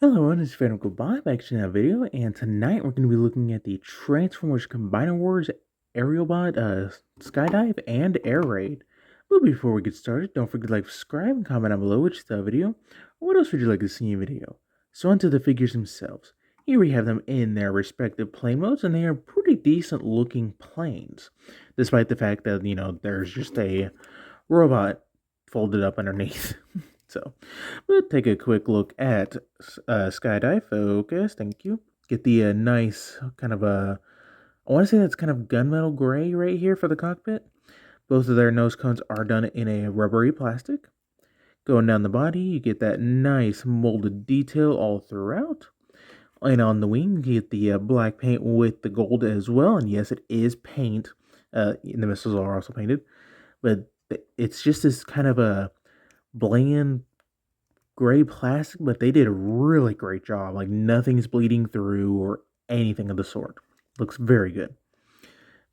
Hello everyone, it's Phantom Goodbye back to another video, and tonight we're going to be looking at the Transformers Combiner Wars Aerialbot Skydive and Airraid. But before we get started, don't forget to like, subscribe, and comment down below which is the video, or what else would you like to see in the video. So onto the figures themselves. Here we have them in their respective plane modes, and they are pretty decent looking planes, despite the fact that, there's just a robot folded up underneath. So, we'll take a quick look at Skydive. Focus, thank you. Get the nice kind of I want to say that's kind of gunmetal gray right here for the cockpit. Both of their nose cones are done in a rubbery plastic. Going down the body, you get that nice molded detail all throughout. And on the wing, you get the black paint with the gold as well. And yes, it is paint. The missiles are also painted. But it's just this kind of a bland gray plastic, but they did a really great job. Like nothing's bleeding through or anything of the sort. Looks very good.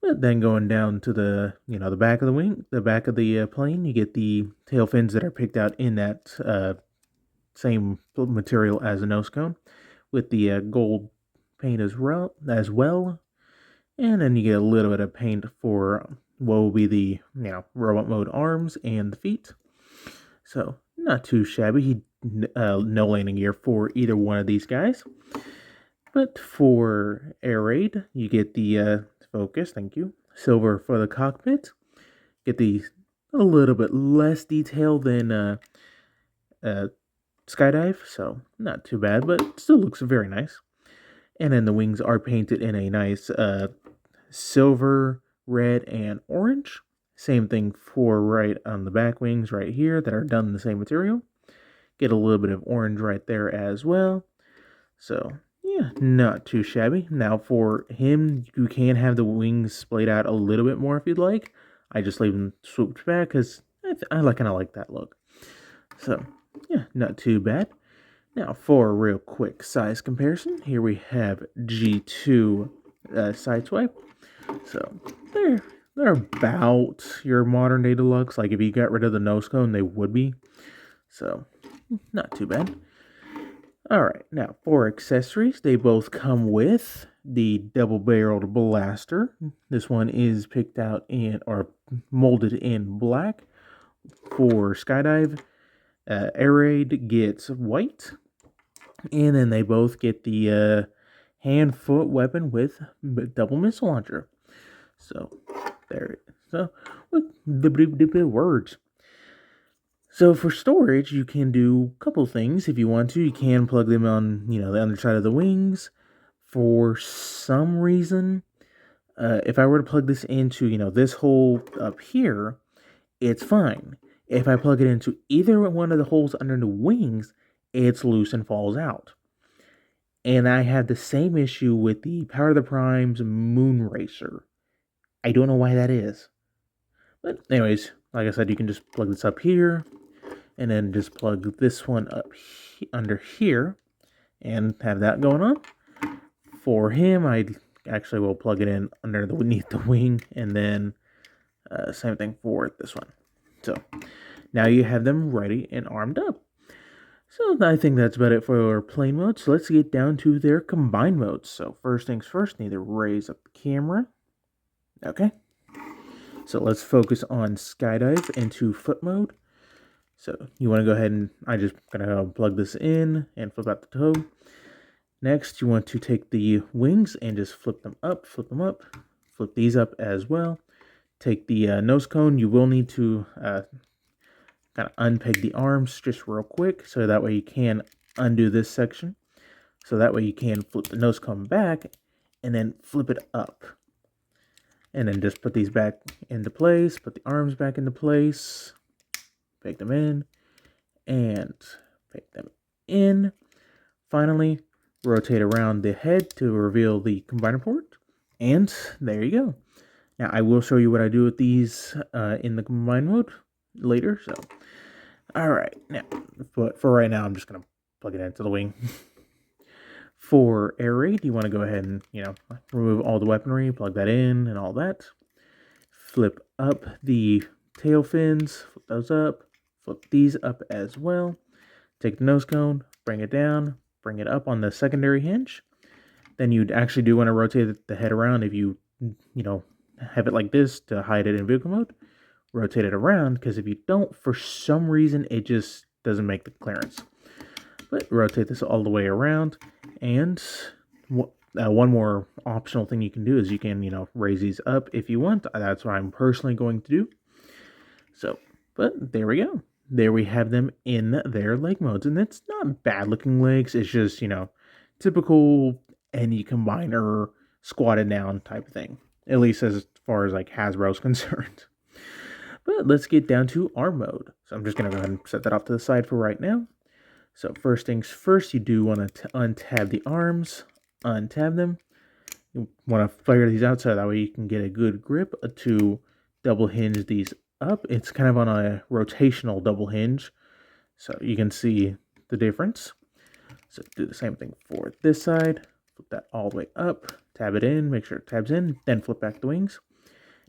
But then going down to the back of the wing, the back of the plane, you get the tail fins that are picked out in that same material as the nose cone, with the gold paint as well. And then you get a little bit of paint for what will be the robot mode arms and the feet. So not too shabby. No landing gear for either one of these guys. But for Airraid, you get the focus, thank you. Silver for the cockpit. Get the a little bit less detail than Skydive, so not too bad, but still looks very nice. And then the wings are painted in a nice silver, red, and orange. Same thing for right on the back wings right here that are done in the same material. Get a little bit of orange right there as well. So, yeah, not too shabby. Now, for him, you can have the wings splayed out a little bit more if you'd like. I just leave them swooped back because I kind of like that look. So, yeah, not too bad. Now, for a real quick size comparison, here we have G2 Sideswipe. So, they're about your modern day deluxe. Like, if you got rid of the nose cone, they would be. So, not too bad. Alright, now for accessories, they both come with the double-barreled blaster. This one is picked out in, or molded in black. For Skydive, Airraid gets white. And then they both get the hand-foot weapon with double missile launcher. So, there it is. So, with the words. So for storage, you can do a couple things if you want to. You can plug them on, the underside of the wings. For some reason, if I were to plug this into, this hole up here, it's fine. If I plug it into either one of the holes under the wings, it's loose and falls out. And I have the same issue with the Power of the Primes Moon Racer. I don't know why that is. But anyways, like I said, you can just plug this up here. And then just plug this one up under here and have that going on. For him, I actually will plug it in underneath the wing, and then same thing for this one. So now you have them ready and armed up. So I think that's about it for plane mode. So let's get down to their combined modes. So first things first, need to raise up the camera. Okay. So let's focus on Skydive into foot mode. So you want to go ahead and I just going to plug this in and flip out the toe. Next, you want to take the wings and just flip them up, flip these up as well. Take the nose cone. You will need to kind of unpeg the arms just real quick, so that way you can undo this section. So that way you can flip the nose cone back and then flip it up. And then just put these back into place, put the arms back into place. Peg them in, and peg them in. Finally, rotate around the head to reveal the combiner port, and there you go. Now, I will show you what I do with these in the combine mode later, so. Alright, now, but for right now, I'm just going to plug it into the wing. For Airraid, you want to go ahead and, remove all the weaponry, plug that in, and all that. Flip up the tail fins, flip those up. Flip these up as well. Take the nose cone, bring it down, bring it up on the secondary hinge. Then you'd actually do want to rotate the head around if you have it like this to hide it in vehicle mode. Rotate it around, because if you don't, for some reason, it just doesn't make the clearance. But rotate this all the way around, and one more optional thing you can do is you can, raise these up if you want. That's what I'm personally going to do. So, but there we go. There we have them in their leg modes, and it's not bad looking legs. It's just, typical any combiner squatted down type of thing, at least as far as like Hasbro's concerned. But let's get down to arm mode. So I'm just going to go ahead and set that off to the side for right now. So first things first, you do want to untab the arms, untab them. You want to flare these out so that way you can get a good grip to double hinge these up. It's kind of on a rotational double hinge, so you can see the difference. So do the same thing for this side. Flip that all the way up, tab it in, make sure it tabs in, then flip back the wings.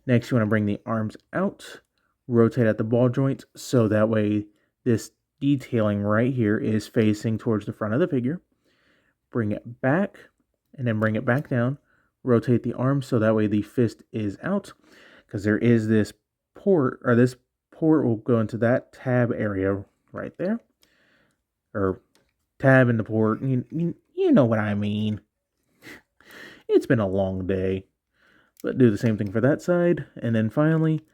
Next, you want to bring the arms out, rotate at the ball joint, so that way this detailing right here is facing towards the front of the figure. Bring it back, and then bring it back down. Rotate the arm so that way the fist is out, because there is this port, or this port will go into that tab area right there. Or tab in the port, you know what I mean. It's been a long day. But do the same thing for that side. And then finally,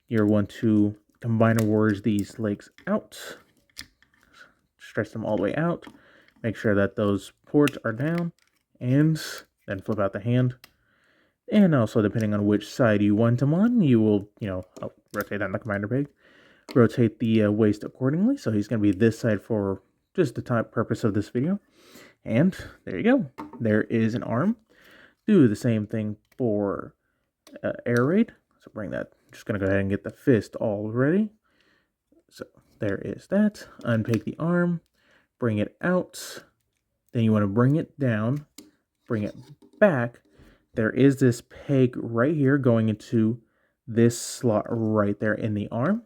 you'll want to Combiner Wars these legs out. Stretch them all the way out. Make sure that those ports are down. And then flip out the hand. And also, depending on which side you want them on, you will, rotate on the Combiner peg. Rotate the waist accordingly. So he's going to be this side for just the top purpose of this video. And there you go. There is an arm. Do the same thing for Airraid. So bring that. I'm just going to go ahead and get the fist all ready. So there is that. Unpeg the arm. Bring it out. Then you want to bring it down. Bring it back. There is this peg right here going into this slot right there in the arm.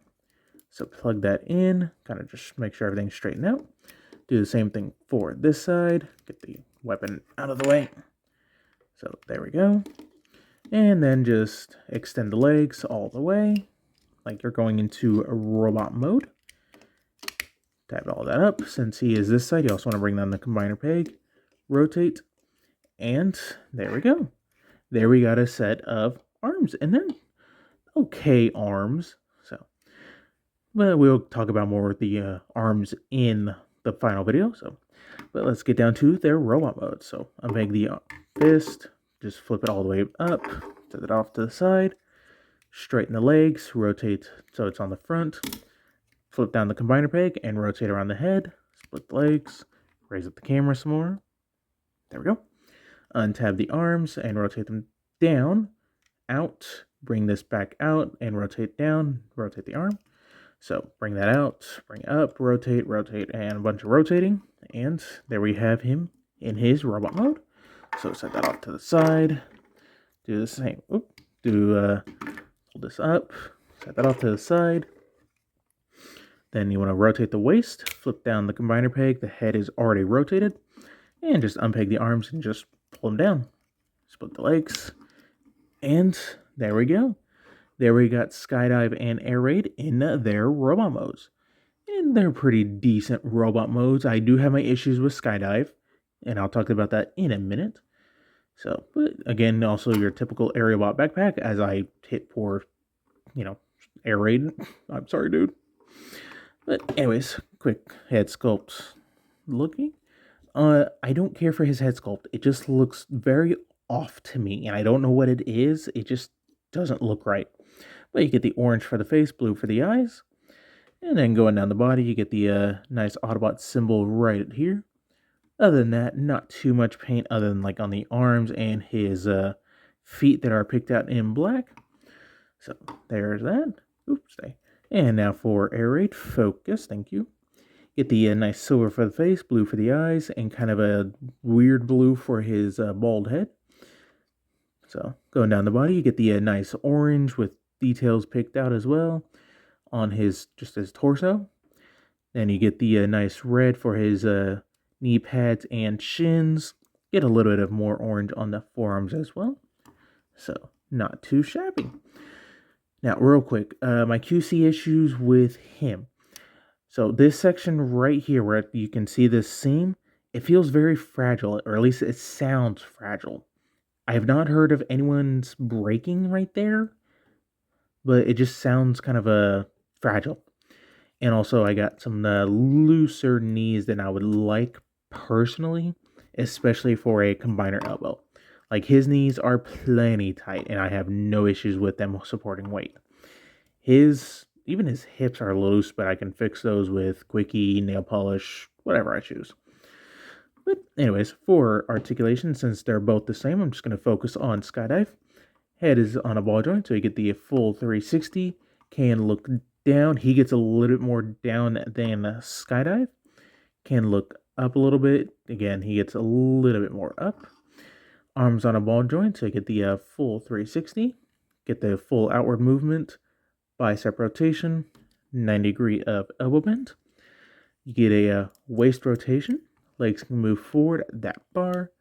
So plug that in. Kind of just make sure everything's straightened out. Do the same thing for this side. Get the weapon out of the way. So there we go. And then just extend the legs all the way, like you're going into a robot mode. Tab all that up. Since he is this side, you also want to bring down the combiner peg. Rotate. And there we go. There we got a set of arms. And they're okay arms. But we'll talk about more of the arms in the final video. But let's get down to their robot mode. So unpeg the fist, just flip it all the way up, set it off to the side, straighten the legs, rotate so it's on the front, flip down the combiner peg and rotate around the head, split the legs, raise up the camera some more. There we go. Untab the arms and rotate them down, out, bring this back out and rotate down, rotate the arm. So bring that out, bring it up, rotate, and a bunch of rotating. And there we have him in his robot mode. So set that off to the side. Do the same. Hold this up. Set that off to the side. Then you want to rotate the waist. Flip down the combiner peg. The head is already rotated. And just unpeg the arms and just pull them down. Split the legs. And there we go. There we got Skydive and Airraid in their robot modes. And they're pretty decent robot modes. I do have my issues with Skydive, and I'll talk about that in a minute. So, but again, also your typical Airraid backpack as I hit poor, Airraid. I'm sorry, dude. But anyways, quick head sculpt looking. I don't care for his head sculpt. It just looks very off to me, and I don't know what it is. It just doesn't look right. But you get the orange for the face, blue for the eyes. And then going down the body, you get the nice Autobot symbol right here. Other than that, not too much paint other than like on the arms and his feet that are picked out in black. So there's that. Oops. And now for Airraid, focus, thank you. Get the nice silver for the face, blue for the eyes, and kind of a weird blue for his bald head. So going down the body, you get the nice orange with details picked out as well on his torso. Then you get the nice red for his knee pads and shins. Get a little bit of more orange on the forearms as well. So, not too shabby. Now, real quick, my QC issues with him. So, this section right here where you can see this seam, it feels very fragile, or at least it sounds fragile. I have not heard of anyone's breaking right there, but it just sounds kind of fragile. And also, I got some looser knees than I would like personally, especially for a combiner elbow. Like his knees are plenty tight, and I have no issues with them supporting weight. Even his hips are loose, but I can fix those with quickie, nail polish, whatever I choose. But anyways, for articulation, since they're both the same, I'm just going to focus on Skydive. Head is on a ball joint, so you get the full 360. Can look down. He gets a little bit more down than Skydive. Can look up a little bit. Again, he gets a little bit more up. Arms on a ball joint, so you get the full 360. Get the full outward movement. Bicep rotation. 90-degree of elbow bend. You get a waist rotation. Legs can move forward that far.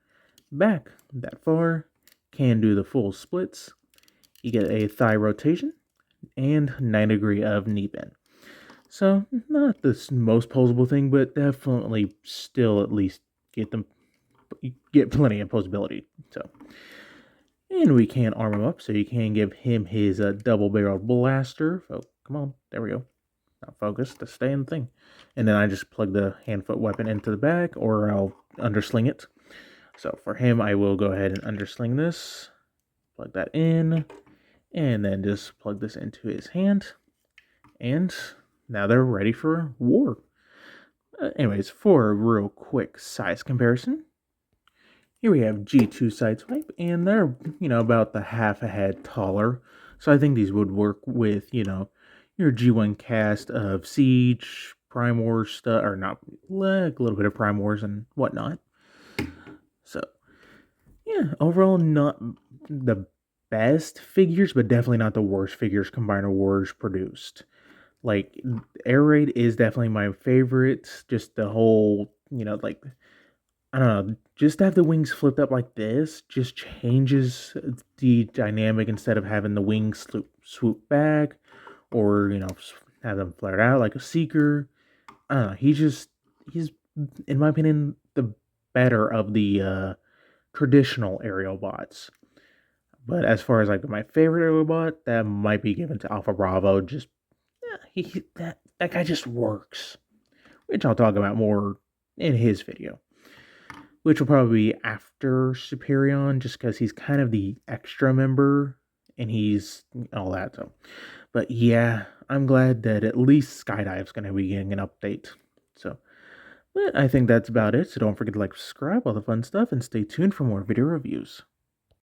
Back that far. Can do the full splits. You get a thigh rotation and 90-degree of knee bend. So not the most posable thing, but definitely still at least get plenty of posability. So, and we can arm him up, so you can give him his double-barreled blaster. Oh, come on, there we go. Not focused to stay in the thing. And then I just plug the hand-foot weapon into the back, or I'll undersling it. So for him, I will go ahead and undersling this, plug that in, and then just plug this into his hand. And now they're ready for war. Anyways, for a real quick size comparison, here we have G2 Sideswipe, and they're, about the half a head taller. So I think these would work with, your G1 cast of Siege, Prime Wars stuff, or not, like a little bit of Prime Wars and whatnot. So, yeah, overall not the best figures, but definitely not the worst figures Combiner Wars produced. Like, Airraid is definitely my favorite. Just the whole, I don't know, just to have the wings flipped up like this just changes the dynamic instead of having the wings swoop back or, have them flared out like a Seeker. I don't know, he's, in my opinion, the better of the traditional aerial bots. But as far as like my favorite aerial bot, that might be given to Alpha Bravo. Just that guy just works, which I'll talk about more in his video, which will probably be after Superion, just because he's kind of the extra member and he's all that. So, but yeah, I'm glad that at least Skydive's going to be getting an update. So, but I think that's about it. So don't forget to like, subscribe, all the fun stuff, and stay tuned for more video reviews.